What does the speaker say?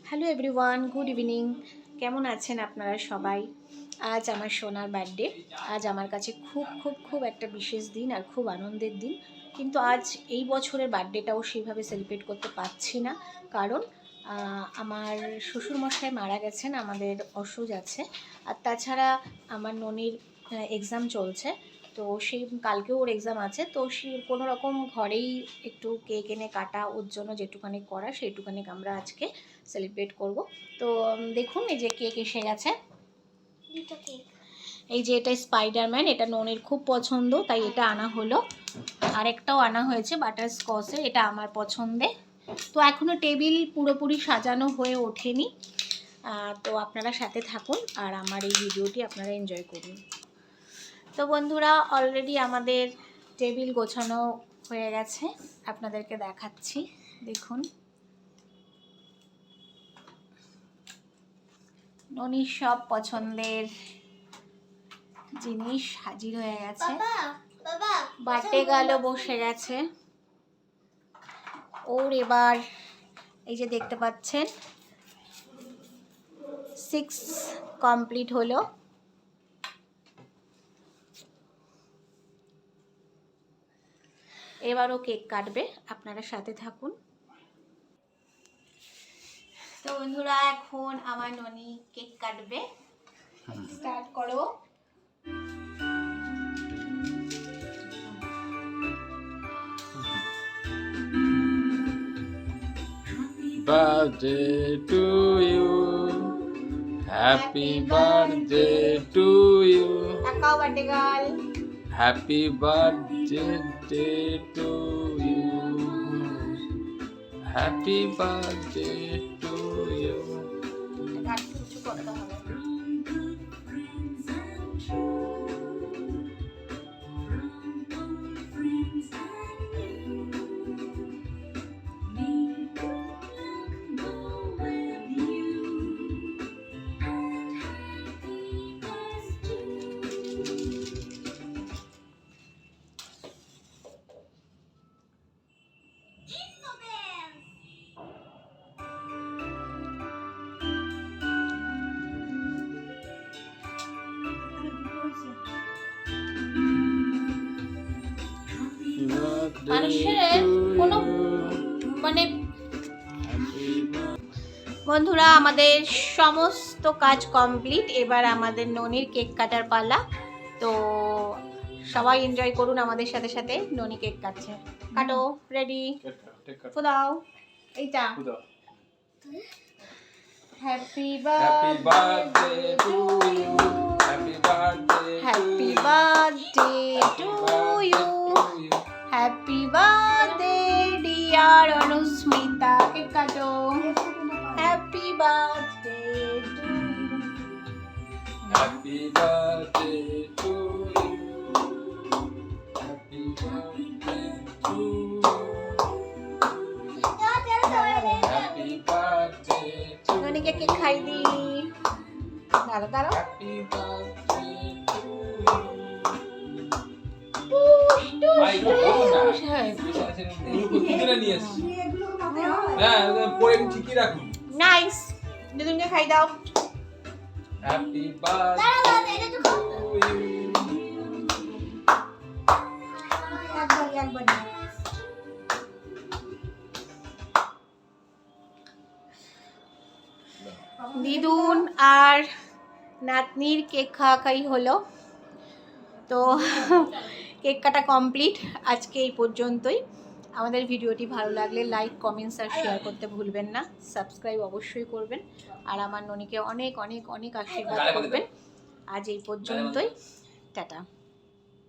Hello everyone, good evening. কেমন আছেন আপনারা সবাই? আজ আমার সোনার বার্থডে। আজ আমার কাছে খুব একটা বিশেষ দিন আর খুব আনন্দের দিন। কিন্তু আজ এই বছরের বার্থডেটাও সেইভাবে সেলিব্রেট করতে পারছি না, কারণ আমার শ্বশুরমশাই মারা গেছেন, আমাদের অসুখ আছে। আর তাছাড়া আমার ননির এক্সাম চলছে, তো সেই কালকেও ওর এক্সাম আছে। তো সে কোনো রকম ঘরেই একটু কেক এনে কাটা, ওর জন্য যেটুখানি করা সেইটুখানি আমরা আজকে সেলিব্রেট করব। তো দেখুন, এই যে কেক এসে গেছে। এই যে এটা স্পাইডারম্যান, এটা ননির খুব পছন্দ, তাই এটা আনা হলো। আরেকটাও আনা হয়েছে বাটার স্কচের, এটা আমার পছন্দে। তো এখনও টেবিল পুরোপুরি সাজানো হয়ে ওঠেনি। তো আপনারা সাথে থাকুন আর আমার এই ভিডিওটি আপনারা এনজয় করুন। তো বন্ধুরা, অলরেডি আমাদের টেবিল গোছানো হয়ে গেছে, আপনাদেরকে দেখাচ্ছি। দেখুন, ননির সব পছন্দের জিনিস হাজির হয়ে গেছে। বাটে গেল বসে গেছে ওর। এবার এই যে দেখতে পাচ্ছেন 6 কমপ্লিট হলো। এবারও কেক কাটবে, আপনারা সাথে থাকুন। তো বন্ধুরা, এখন আমার ননি কেক কাটবে। স্টার্ট করো। Birthday to you, happy birthday to you, তাকাও birthday girl. happy birthday to you, happy birthday to you. কিছু করতে হবে। মানুষের কোনো মানে বন্ধুরা, আমাদের সমস্ত কাজ কমপ্লিট। এবার আমাদের ননির কেক কাটার পালা। তো সবাই এনজয় করুন আমাদের সাথে সাথে। ননি কেক কাটছে, কাটো। রেডি, ফোদাও। এইটা happy birthday to you, happy birthday to you, happy birthday dear Anusmita. Cake কাটো। Happy birthday to you, Happy birthday to you, happy birthday to you, happy birthday to you, ননিকে কেক খাই দি। দাঁড়াও দাঁড়াও। happy birthday to you. ভাই বলুন না, এগুলো নিয়ে এসেছি। হ্যাঁ, পরে ঠিকই রাখুন। নাইস, দুজনকে খাই দাও। Happy birthday to you. একবার দিদুন আর নাতনির কেক খাওয়াই হলো। তো কেক কাটা কমপ্লিট আজকে এই পর্যন্তই। আমাদের ভিডিওটি ভালো লাগলে লাইক, কমেন্টস আর শেয়ার করতে ভুলবেন না। সাবস্ক্রাইব অবশ্যই করবেন আর আমার ননিকে অনেক অনেক অনেক আশীর্বাদ করবেন। আজ এই পর্যন্তই, টাটা।